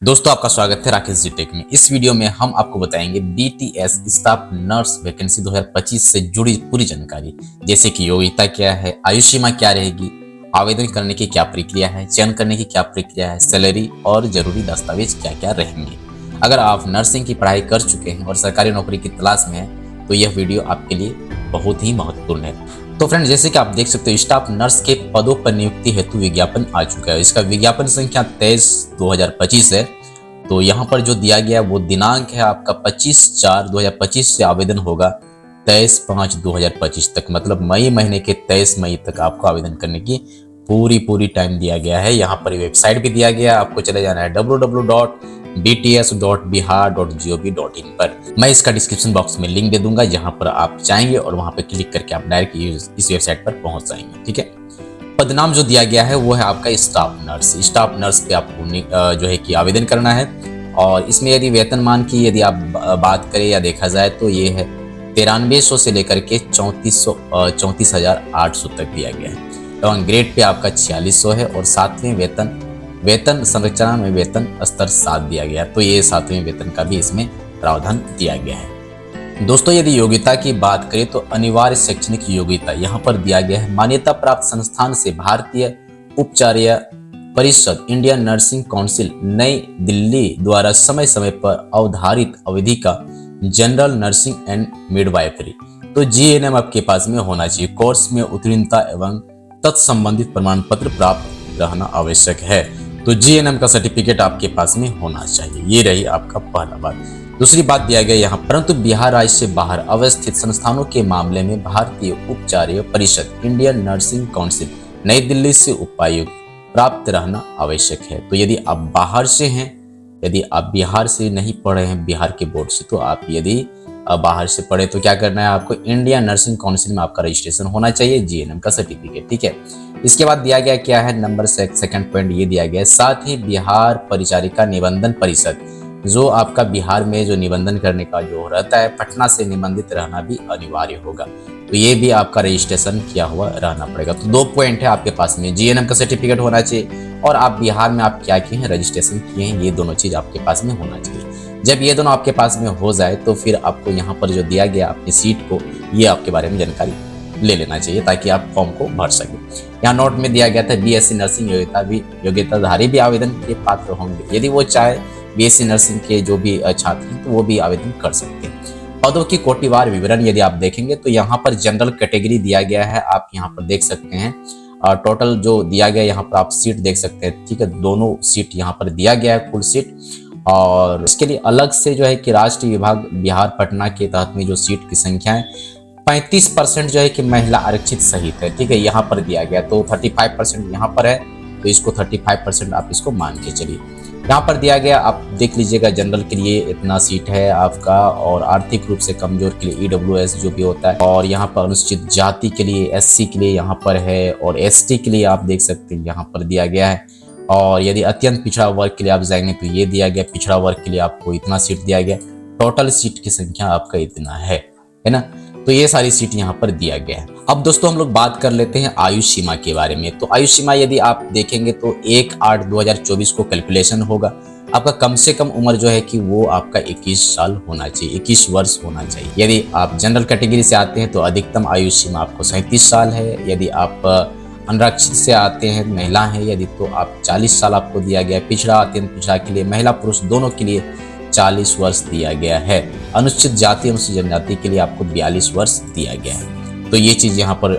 दोस्तों आपका स्वागत है राकेश जी टेक में। इस वीडियो में हम आपको बताएंगे बीटीएस स्टाफ नर्स वैकेंसी 2025 से जुड़ी पूरी जानकारी, जैसे कि योग्यता क्या है, आयु सीमा क्या रहेगी, आवेदन करने की क्या प्रक्रिया है, चयन करने की क्या प्रक्रिया है, सैलरी और जरूरी दस्तावेज क्या क्या रहेंगे। अगर आप नर्सिंग की पढ़ाई कर चुके हैं और सरकारी नौकरी की तलाश में हैं तो यह वीडियो आपके लिए बहुत ही महत्वपूर्ण है। तो फ्रेंड, जैसे कि आप देख सकते हो, स्टाफ नर्स के पदों पर नियुक्ति हेतु विज्ञापन आ चुका है। इसका विज्ञापन संख्या 23/2025 है। तो यहाँ पर जो दिया गया वो दिनांक है आपका 25/4/2025 से आवेदन होगा 23/5/2025 तक, मतलब मई महीने के 23 मई तक आपको आवेदन करने की पूरी टाइम दिया गया है। यहाँ पर वेबसाइट भी दिया गया है, आपको चले जाना है www.bts.bihar.gov.in पर। मैं इसका डिस्क्रिप्शन बॉक्स में लिंक दे दूंगा, जहां पर आप जाएंगे और वहां पर क्लिक करके आप डायरेक्ट इस वेबसाइट पर पहुंच जाएंगे। ठीक है, पदनाम जो दिया गया है वो है आपका स्टाफ नर्स। स्टाफ नर्स पे आपको जो है कि आवेदन करना है। और इसमें यदि वेतनमान की यदि आप बात करें या देखा जाए तो ये है 9300 से लेकर के 34,800 तक दिया गया है। एवं ग्रेड पे आपका 4600 है और सातवें वेतन संरचना में वेतन स्तर 7 दिया गया है। तो ये सातवें वेतन का भी इसमें प्रावधान दिया गया है। दोस्तों, यदि योग्यता की बात करें तो अनिवार्य शैक्षणिक योग्यता यहाँ पर दिया गया है। मान्यता प्राप्त संस्थान से भारतीय उपचार्य परिषद इंडियन नर्सिंग काउंसिल नई दिल्ली द्वारा समय समय पर अवधारित अवधि का जनरल नर्सिंग एंड मिडवाइफरी, तो जीएनएम आपके पास में होना चाहिए। कोर्स में उत्तीर्णता एवं तत्संबंधित प्रमाण पत्र प्राप्त रहना आवश्यक है। तो जीएनएम का सर्टिफिकेट आपके पास में होना चाहिए। ये रही आपका पहला बात। दूसरी बात दिया गया यहाँ, परंतु बिहार राज्य से बाहर अवस्थित संस्थानों के मामले में भारतीय उपचार्य परिषद इंडियन नर्सिंग काउंसिल नई दिल्ली से उपायुक्त प्राप्त रहना आवश्यक है। तो यदि आप बाहर से हैं, यदि आप बिहार से नहीं पढ़े हैं बिहार के बोर्ड से, तो आप यदि बाहर से पढ़े तो क्या करना है, आपको इंडियन नर्सिंग काउंसिल में आपका रजिस्ट्रेशन होना चाहिए, जीएनएम का सर्टिफिकेट। ठीक है, इसके बाद दिया गया क्या है, नंबर सेकंड पॉइंट ये दिया गया है, साथ ही बिहार परिचारिका निबंधन परिषद, जो आपका बिहार में जो निबंधन करने का जो रहता है, पटना से निबंधित रहना भी अनिवार्य होगा। तो ये भी आपका रजिस्ट्रेशन किया हुआ रहना पड़ेगा। तो 2 पॉइंट है आपके पास में, जीएनएम का सर्टिफिकेट होना चाहिए और आप बिहार में आप क्या किए हैं, रजिस्ट्रेशन किए हैं, ये दोनों चीज आपके पास में होना चाहिए। जब ये दोनों आपके पास में हो जाए तो फिर आपको यहाँ पर जो दिया गया अपनी सीट को, ये आपके बारे में जानकारी ले लेना चाहिए ताकि आप फॉर्म को भर सकें। यहाँ नोट में दिया गया था बीएससी नर्सिंग योग्यताधारी भी आवेदन के पात्र होंगे। यदि वो चाहे बीएससी नर्सिंग के जो भी छात्र हैं तो वो भी आवेदन कर सकते हैं। पदों की कोटिवार विवरण यदि आप देखेंगे तो यहाँ पर जनरल कैटेगरी दिया गया है, आप यहाँ पर देख सकते हैं। टोटल जो दिया गया यहाँ पर आप सीट देख सकते हैं। ठीक है, दोनों सीट यहाँ पर दिया गया है, कुल सीट। और इसके लिए अलग से जो है कि राष्ट्रीय विभाग बिहार पटना के तहत में जो सीट की संख्या है 35% जो है कि महिला आरक्षित सहित है। ठीक है, यहाँ पर दिया गया, तो 35% यहाँ पर है, तो इसको 35% आप इसको मान के चलिए। यहाँ पर दिया गया, आप देख लीजिएगा, जनरल के लिए इतना सीट है आपका, और आर्थिक रूप से कमजोर के लिए ईडब्ल्यूएस जो भी होता है, और यहाँ पर अनुसूचित जाति के लिए एससी के लिए यहाँ पर है, और एसटी के लिए आप देख सकते हैं यहाँ पर दिया गया है। और यदि अत्यंत पिछड़ा वर्ग के लिए आप जाएंगे तो ये दिया गया, पिछड़ा वर्ग के लिए आपको इतना सीट दिया गया। टोटल सीट की संख्या आपका इतना है ना। तो ये सारी सीट यहाँ पर दिया गया है। अब दोस्तों हम लोग बात कर लेते हैं आयु सीमा के बारे में। तो आयु सीमा यदि आप देखेंगे तो 1/8/2024 को कैलकुलेशन होगा। आपका कम से कम उम्र जो है कि वो आपका 21 साल होना चाहिए, 21 वर्ष होना चाहिए। यदि आप जनरल कैटेगरी से आते हैं तो अधिकतम आयु सीमा आपको 37 साल है। यदि आप अनारक्षित से आते हैं, महिला है यदि, तो आप 40 साल आपको दिया गया। पिछड़ा, अत्यंत पिछड़ा के लिए, महिला पुरुष दोनों के लिए 40 वर्ष दिया गया है। अनुसूचित जाति अनुसूचित जनजाति के लिए आपको 42 वर्ष दिया गया है। तो ये चीज यहाँ पर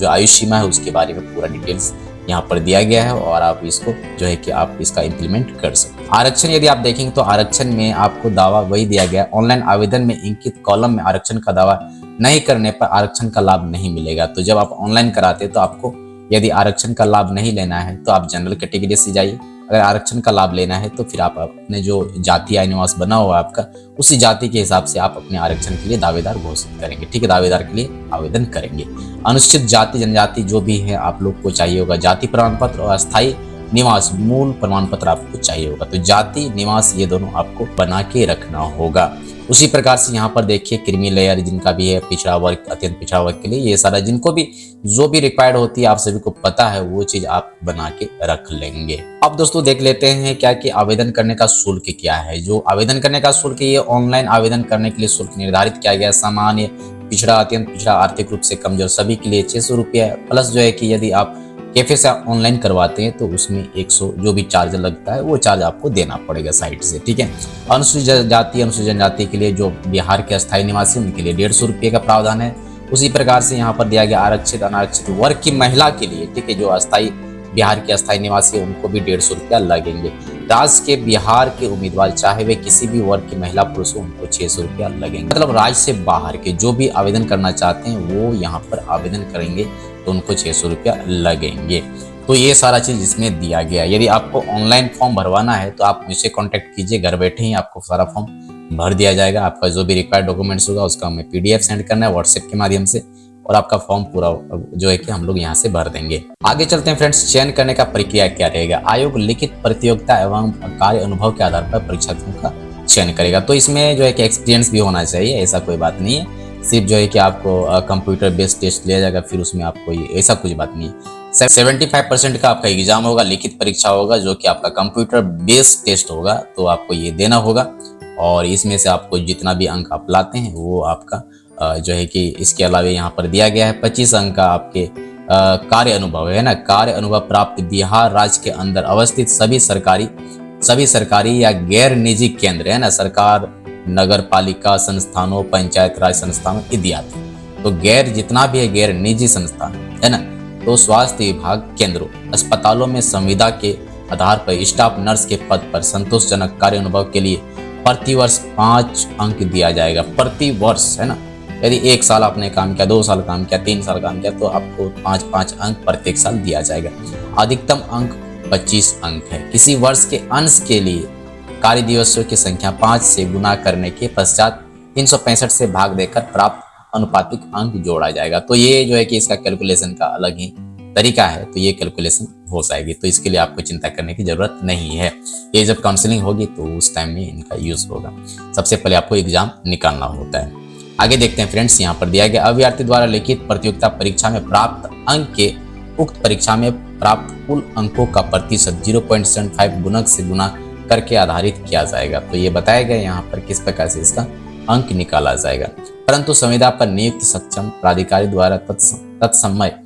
जो आयु सीमा है उसके बारे में पूरा डिटेल्स यहाँ पर दिया गया है, और आप इसको जो है कि आप इसका इम्प्लीमेंट कर सकते हैं। आरक्षण यदि आप देखेंगे तो आरक्षण में आपको दावा वही दिया गया, ऑनलाइन आवेदन में इंकित कॉलम में आरक्षण का दावा नहीं करने पर आरक्षण का लाभ नहीं मिलेगा। तो जब आप ऑनलाइन कराते हैं तो आपको यदि आरक्षण का लाभ नहीं लेना है तो आप जनरल कैटेगरी से जाइए। अगर आरक्षण का लाभ लेना है तो फिर आप अपने जो जाति आय निवास बना हुआ है आपका, उसी जाति के हिसाब से आप अपने आरक्षण के लिए दावेदार घोषित करेंगे। ठीक है, दावेदार के लिए आवेदन करेंगे। अनुसूचित जाति जनजाति जो भी है आप लोग को चाहिए होगा जाति प्रमाण पत्र और अस्थायी निवास मूल प्रमाण पत्र आपको चाहिए होगा। तो जाति निवास ये दोनों आपको बना के रखना होगा। उसी प्रकार से यहाँ पर देखिए क्रीमी लेयर जिनका भी है, पिछड़ा वर्ग, अत्यंत पिछड़ा वर्ग के लिए, ये सारा जिनको भी जो भी रिक्वायर्ड होती है आप सभी को पता है, वो चीज आप बना के रख लेंगे। अब दोस्तों देख लेते हैं क्या कि आवेदन करने का शुल्क क्या है। जो आवेदन करने का शुल्क, ये ऑनलाइन आवेदन करने के लिए शुल्क निर्धारित किया गया। सामान्य, पिछड़ा, अत्यंत पिछड़ा, आर्थिक रूप से कमजोर सभी के लिए 600 रुपया है। प्लस जो है कि यदि आप कैफे से ऑनलाइन करवाते हैं तो उसमें 100 जो भी चार्ज लगता है वो चार्ज आपको देना पड़ेगा साइट से, ठीक है। अनुसूचित जाति, अनुसूचित जनजाति के लिए जो बिहार के अस्थायी निवासी उनके लिए 150 रुपये का प्रावधान है। उसी प्रकार से यहाँ पर दिया गया आरक्षित अनारक्षित वर्ग की महिला के लिए, ठीक है, जो अस्थायी बिहार के अस्थायी निवासी उनको भी 150 रुपया लगेंगे। राज्य के बिहार के उम्मीदवार चाहे वे किसी भी वर्ग की महिला पुरुष हो उनको 600 रुपया लगेंगे। मतलब राज्य से बाहर के जो भी आवेदन करना चाहते हैं वो यहाँ पर आवेदन करेंगे तो उनको 600 रुपया लगेंगे। तो ये सारा चीज इसमें दिया गया। यदि आपको ऑनलाइन फॉर्म भरवाना है तो आप मुझसे कांटेक्ट कीजिए, घर बैठे ही आपको सारा फॉर्म भर दिया जाएगा। आपका जो भी रिक्वायर्ड डॉक्यूमेंट्स होगा उसका हमें PDF सेंड करना है व्हाट्सएप के माध्यम से, और आपका फॉर्म पूरा जो है कि हम लोग यहाँ से भर देंगे। आगे चलते हैं फ्रेंड्स, चयन करने का प्रक्रिया क्या रहेगा। आयोग लिखित प्रतियोगिता एवं कार्य अनुभव के आधार पर परीक्षार्थियों का चयन करेगा। तो इसमें जो है कि एक्सपीरियंस भी होना चाहिए, ऐसा कोई बात नहीं है। सिर्फ जो है कि आपको कंप्यूटर बेस्ड टेस्ट लिया जाएगा, फिर उसमें आपको ऐसा कुछ बात नहीं है। 75% का आपका एग्जाम होगा, लिखित परीक्षा होगा, जो कि आपका कंप्यूटर बेस्ड टेस्ट होगा, तो आपको ये देना होगा। और इसमें से आपको जितना भी अंक आप लाते हैं वो आपका जो है कि, इसके अलावा यहाँ पर दिया गया है 25 अंक का आपके कार्य अनुभव है ना। कार्य अनुभव प्राप्त बिहार राज्य के अंदर अवस्थित सभी सरकारी या गैर निजी केंद्र है ना, सरकार, नगर पालिका संस्थानों, पंचायत राज संस्थानों इत्यादि। तो गैर जितना भी है गैर निजी संस्थान है ना, तो स्वास्थ्य विभाग केंद्रों, अस्पतालों में संविदा के आधार पर स्टाफ नर्स के पद पर संतोषजनक कार्य अनुभव के लिए प्रतिवर्ष 5 अंक दिया जाएगा। प्रतिवर्ष है ना, यदि 1 साल आपने काम किया, 2 साल काम किया, 3 साल काम किया, तो आपको 5-5 अंक प्रत्येक साल दिया जाएगा। अधिकतम अंक 25 अंक है। किसी वर्ष के अंश के लिए कार्य दिवसों की संख्या 5 से गुना करने के पश्चात 365 से भाग देकर प्राप्त अनुपातिक अंक जोड़ा जाएगा। तो ये जो है कि इसका कैलकुलेशन का अलग ही तरीका है, तो ये कैलकुलेशन हो जाएगी। तो इसके लिए आपको चिंता करने की जरूरत नहीं है। ये जब काउंसलिंग होगी तो उस टाइम में इनका यूज होगा। सबसे पहले आपको एग्जाम निकालना होता है। आगे देखते हैं फ्रेंड्स, यहाँ पर दिया गया अभ्यर्थी द्वारा लिखित प्रतियोगिता परीक्षा में प्राप्त अंक के उक्त परीक्षा में प्राप्त कुल अंकों का प्रतिशत 0.75 गुणक से गुना करके आधारित किया जाएगा। तो ये बताया गया यहाँ पर किस प्रकार से इसका अंक निकाला जाएगा। परंतु संविदा पर नियुक्त सक्षम प्राधिकारी द्वारा तत्समय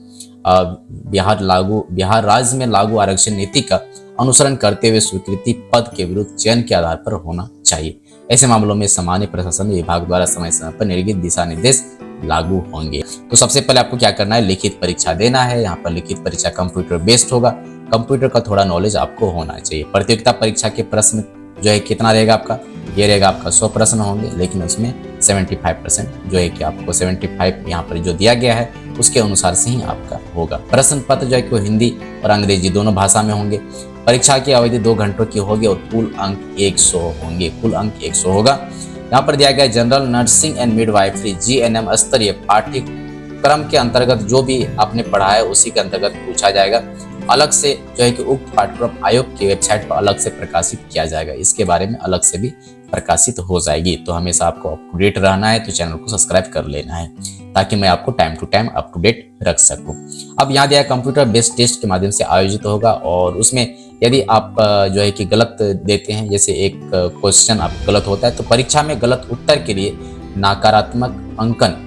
बिहार राज्य में लागू आरक्षण नीति का अनुसरण करते हुए स्वीकृति पद के विरुद्ध चयन के आधार पर होना चाहिए। ऐसे मामलों में सामान्य प्रशासन विभाग द्वारा समय समय पर निर्गत दिशा निर्देश लागू होंगे। तो सबसे पहले आपको क्या करना है, लिखित परीक्षा देना है। यहाँ पर लिखित परीक्षा कंप्यूटर बेस्ड होगा। कंप्यूटर का थोड़ा नॉलेज आपको होना चाहिए। प्रतियोगिता परीक्षा के प्रश्न जो है कितना रहेगा आपका, ये रहेगा आपका 100 प्रश्न होंगे, लेकिन उसमें 75% जो है कि आपको 75 यहाँ पर जो दिया गया है उसके अनुसार से ही आपका होगा। प्रश्न पत्र जो है कि हिंदी और अंग्रेजी दोनों भाषा में होंगे। परीक्षा की अवधि 2 घंटों की होगी और कुल अंक 100 होंगे। कुल अंक 100 होगा। यहाँ पर दिया गया general nursing and midwifery GNM स्तरीय पाठ्यक्रम के अंतर्गत जो भी आपने पढ़ा है उसी के अंतर्गत पूछा जाएगा। अलग से जो है कि उक्त पाठ्यक्रम आयोग की वेबसाइट पर अलग से प्रकाशित किया जाएगा। इसके बारे में अलग से भी प्रकाशित हो जाएगी। तो हमेशा आपको अप टू डेट रहना है, तो चैनल को सब्सक्राइब कर लेना है ताकि मैं आपको time to time up to date रख सकूं। अब यहाँ दिया कंप्यूटर बेस्ड टेस्ट के माध्यम से आयोजित होगा, और उसमें यदि आप जो है कि गलत देते हैं, जैसे एक क्वेश्चन आप गलत होता है, तो परीक्षा में गलत उत्तर के लिए नकारात्मक अंकन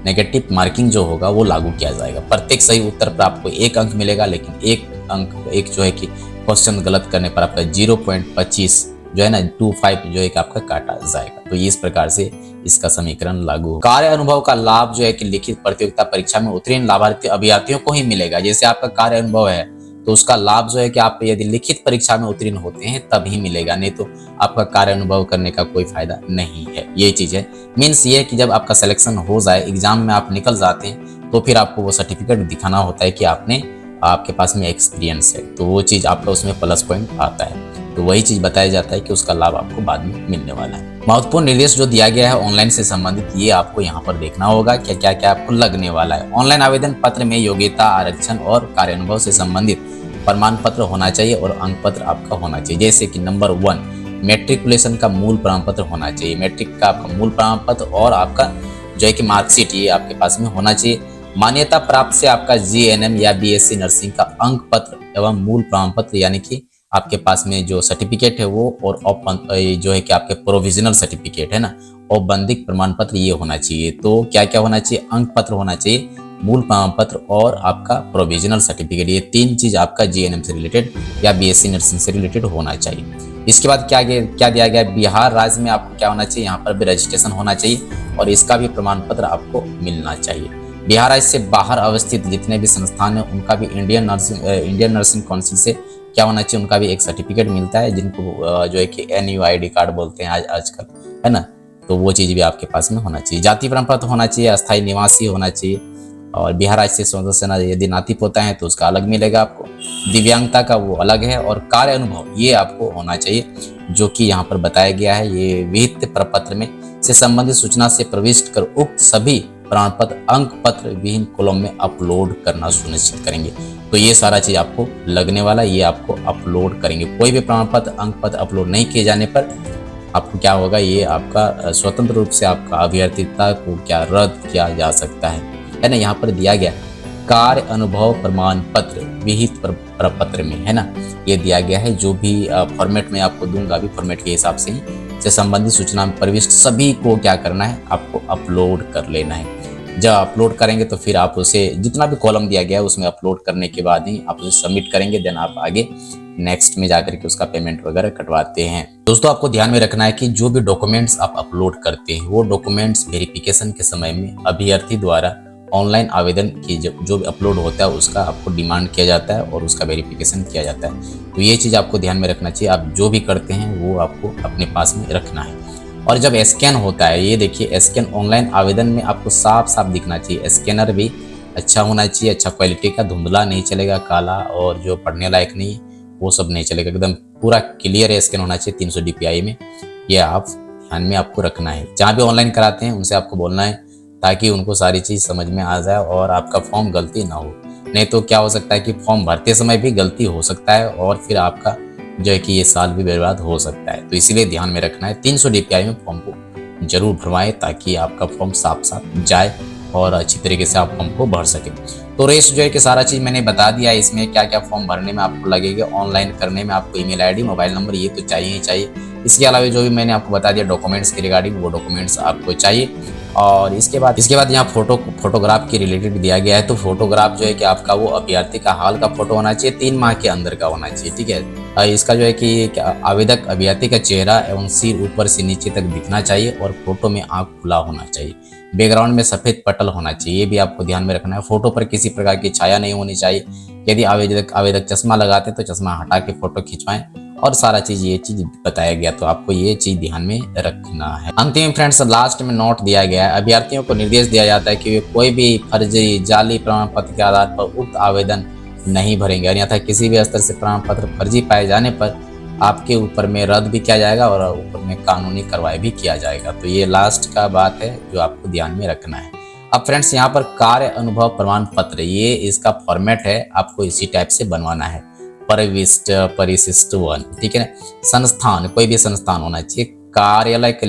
नेगेटिव मार्किंग जो होगा वो लागू किया जाएगा। प्रत्येक सही उत्तर पर आपको 1 अंक मिलेगा, लेकिन एक जो है कि क्वेश्चन गलत करने पर आपका 0.25 जो है ना 25 जो है कि आपका काटा जाएगा। तो इस प्रकार से इसका समीकरण लागू होगा। कार्य अनुभव का लाभ जो है कि लिखित प्रतियोगिता परीक्षा में उत्तीर्ण लाभार्थी अभ्यर्थियों को ही मिलेगा। जैसे आपका कार्य अनुभव है तो उसका लाभ जो है कि आप यदि लिखित परीक्षा में उत्तीर्ण होते हैं तब ही मिलेगा, नहीं तो आपका कार्य अनुभव करने का कोई फायदा नहीं है। ये चीज है, मीन्स ये है कि जब आपका सिलेक्शन हो जाए, एग्जाम में आप निकल जाते हैं, तो फिर आपको वो सर्टिफिकेट दिखाना होता है कि आपके पास में एक्सपीरियंस है, तो वो चीज आपका उसमें प्लस पॉइंट आता है। तो वही चीज बताया जाता है कि उसका लाभ आपको बाद में मिलने वाला है। महत्वपूर्ण निर्देश जो दिया गया है ऑनलाइन से संबंधित, ये आपको यहाँ पर देखना होगा क्या क्या आपको लगने वाला है। ऑनलाइन आवेदन पत्र में योग्यता, आरक्षण और कार्य अनुभव से संबंधित प्रमाण पत्र होना चाहिए और अंक पत्र आपका होना चाहिए। जैसे कि नंबर 1 मैट्रिकुलेशन का मूल प्रमाण पत्र होना चाहिए। मैट्रिक का आपका मूल प्रमाण पत्र और आपका जो है कि मार्कशीट ये आपके पास में होना चाहिए। मान्यता प्राप्त से आपका जीएनएम या बीएससी नर्सिंग का अंक पत्र एवं मूल प्रमाण पत्र यानी कि आपके पास में जो सर्टिफिकेट है वो, और जो है कि आपके प्रोविजनल सर्टिफिकेट है ना, औपबंधिक प्रमाण पत्र ये होना चाहिए। तो क्या क्या होना चाहिए? अंक पत्र होना चाहिए, मूल प्रमाण पत्र और आपका प्रोविजनल सर्टिफिकेट। ये 3 चीज आपका जीएनएम से रिलेटेड या बीएससी नर्सिंग से रिलेटेड होना चाहिए। इसके बाद क्या दिया गया? बिहार राज्य में आपको क्या होना चाहिए? यहाँ पर भी रजिस्ट्रेशन होना चाहिए और इसका भी प्रमाण पत्र आपको मिलना चाहिए। बिहार राज्य से बाहर अवस्थित जितने भी संस्थान हैं उनका भी इंडियन नर्सिंग काउंसिल से क्या होना चाहिए? उनका भी एक सर्टिफिकेट मिलता है, जिनको जो है कि NUID कार्ड बोलते हैं आजकल, है ना। तो वो चीज़ भी आपके पास में होना चाहिए। जाति प्रमाण पत्र होना चाहिए, अस्थायी निवासी होना चाहिए, और बिहार राज्य से सदस्य यदि नाती पोता है तो उसका अलग मिलेगा आपको। दिव्यांगता का वो अलग है, और कार्य अनुभव ये आपको होना चाहिए, जो कि यहाँ पर बताया गया है। ये विहित प्रपत्र में से संबंधित सूचना से प्रविष्ट कर उक्त सभी प्रमाण पत्र अंक पत्र विहीन कॉलम में अपलोड करना सुनिश्चित करेंगे। तो ये सारा चीज आपको लगने वाला, ये आपको अपलोड करेंगे। कोई भी प्रमाण पत्र अंक पत्र अपलोड नहीं किए जाने पर आपको क्या होगा? ये आपका स्वतंत्र रूप से आपका अभ्यर्थिता को क्या रद्द किया जा सकता है ना। यहाँ पर दिया गया कार्य अनुभव प्रमाण पत्र विहित प्रपत्र में, है ना, ये दिया गया है। जो भी फॉर्मेट में आपको दूंगा, अभी फॉर्मेट के हिसाब से ही से संबंधित सूचना में प्रविष्ट सभी को क्या करना है? आपको अपलोड कर लेना है। जब अपलोड करेंगे तो फिर आप उसे जितना भी कॉलम दिया गया है उसमें अपलोड करने के बाद ही आप उसे सबमिट करेंगे। देन आप आगे नेक्स्ट में जाकर के उसका पेमेंट वगैरह कटवाते हैं। दोस्तों, आपको ध्यान में रखना है कि जो भी डॉक्यूमेंट्स आप अपलोड करते हैं वो डॉक्यूमेंट्स वेरिफिकेशन के समय में अभ्यर्थी द्वारा ऑनलाइन आवेदन की जो भी अपलोड होता है उसका आपको डिमांड किया जाता है और उसका वेरिफिकेशन किया जाता है। तो ये चीज़ आपको ध्यान में रखना चाहिए। आप जो भी करते हैं वो आपको अपने पास में रखना है। और जब स्कैन होता है, ये देखिए स्कैन ऑनलाइन आवेदन में आपको साफ साफ दिखना चाहिए। स्कैनर भी अच्छा होना चाहिए, अच्छा क्वालिटी का, धुंधला नहीं चलेगा, काला और जो पढ़ने लायक नहीं वो सब नहीं चलेगा, एकदम पूरा क्लियर स्कैन होना चाहिए 300 DPI में। ये आप ध्यान में आपको रखना है। जहाँ भी ऑनलाइन कराते हैं उनसे आपको बोलना है ताकि उनको सारी चीज़ समझ में आ जाए और आपका फॉर्म गलती ना हो। नहीं तो क्या हो सकता है कि फॉर्म भरते समय भी गलती हो सकता है और फिर आपका जो है कि ये साल भी बर्बाद हो सकता है। तो इसीलिए ध्यान में रखना है, 300 DPI में फॉर्म को जरूर भरवाएं ताकि आपका फॉर्म साफ साफ जाए और अच्छी तरीके से आप फॉर्म को भर सकें। तो रेस जो है कि सारा चीज़ मैंने बता दिया है। इसमें क्या क्या फॉर्म भरने में आपको लगेगा, ऑनलाइन करने में आपको ईमेल ID, मोबाइल नंबर ये तो चाहिए ही चाहिए। इसके अलावा जो भी मैंने आपको बता दिया डॉक्यूमेंट्स के रिगार्डिंग, वो डॉक्यूमेंट्स आपको चाहिए। और इसके बाद यहाँ फोटोग्राफ के रिलेटेड दिया गया है। तो फोटोग्राफ जो है कि आपका वो अभ्यर्थी का हाल का फोटो होना चाहिए, 3 माह के अंदर का होना चाहिए, ठीक है। इसका जो है कि आवेदक अभ्यर्थी का चेहरा एवं सिर ऊपर से नीचे तक दिखना चाहिए और फोटो में आँख खुला होना चाहिए। बैकग्राउंड में सफेद पटल होना चाहिए, ये भी आपको ध्यान में रखना है। फोटो पर किसी प्रकार की छाया नहीं होनी चाहिए। यदि आवेदक चश्मा लगाते तो चश्मा हटा के फोटो खिंचवाएं, और सारा ये चीज बताया गया। तो आपको ये चीज ध्यान में रखना है। अंतिम फ्रेंड्स, लास्ट में नोट दिया गया है। अभ्यर्थियों को निर्देश दिया जाता है कि वे कोई भी फर्जी जाली प्रमाण पत्र के आधार पर उक्त आवेदन नहीं भरेंगे, अन्यथा किसी भी स्तर से प्रमाण पत्र फर्जी पाए जाने पर आपके ऊपर में रद्द भी किया जाएगा और ऊपर में कानूनी कार्रवाई भी किया जाएगा। तो ये लास्ट का बात है जो आपको ध्यान में रखना है। अब फ्रेंड्स, यहाँ पर कार्य अनुभव प्रमाण पत्र, ये इसका फॉर्मेट है, आपको इसी टाइप से बनवाना है। परिशिष्ट 1, ठीक है ना। संस्थान, कोई भी संस्थान होना चाहिए। कार्यालय के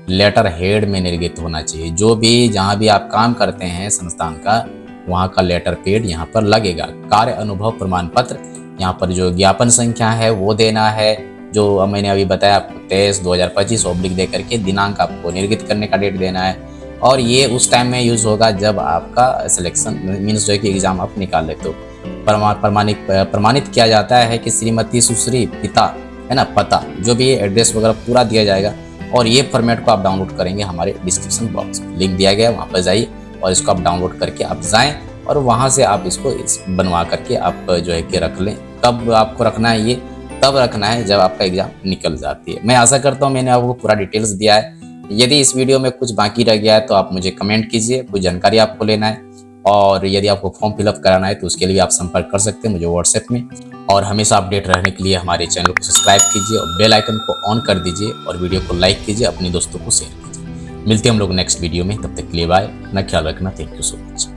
लेटर हेड में निर्गत होना चाहिए। जो भी जहाँ भी आप काम करते हैं संस्थान का, वहाँ का लेटर पेड यहाँ पर लगेगा। कार्य अनुभव प्रमाण पत्र, यहाँ पर जो ज्ञापन संख्या है वो देना है, जो मैंने अभी बताया आपको 23/2025 ऑब्लिक दे करके दिनांक आपको निर्गत करने का डेट देना है। और ये उस टाइम में यूज होगा जब आपका सिलेक्शन मीन्स जो है कि एग्जाम आप निकाल लेते हो। प्रमाणित किया जाता है कि श्रीमती सुश्री पिता, है ना, पता, जो भी एड्रेस वगैरह पूरा दिया जाएगा। और ये फॉर्मेट को आप डाउनलोड करेंगे हमारे डिस्क्रिप्शन बॉक्स में, लिंक दिया गया है, वहाँ पर जाइए और इसको आप डाउनलोड करके आप जाएं और वहाँ से आप इसको बनवा करके आप जो है कि रख लें। कब आपको रखना है? ये तब रखना है जब आपका एग्जाम निकल जाती है। मैं आशा करता हूँ मैंने आपको पूरा डिटेल्स दिया है। यदि इस वीडियो में कुछ बाकी रह गया है तो आप मुझे कमेंट कीजिए, कुछ जानकारी आपको लेना है। और यदि आपको फॉर्म फिलअप कराना है तो उसके लिए आप संपर्क कर सकते हैं मुझे व्हाट्सएप में। और हमेशा अपडेट रहने के लिए हमारे चैनल को सब्सक्राइब कीजिए और बेल आइकन को ऑन कर दीजिए और वीडियो को लाइक कीजिए, अपने दोस्तों को शेयर कीजिए। मिलते हैं हम लोग नेक्स्ट वीडियो में, तब तक के लिए बाय, अपना ख्याल रखना। Thank you so much.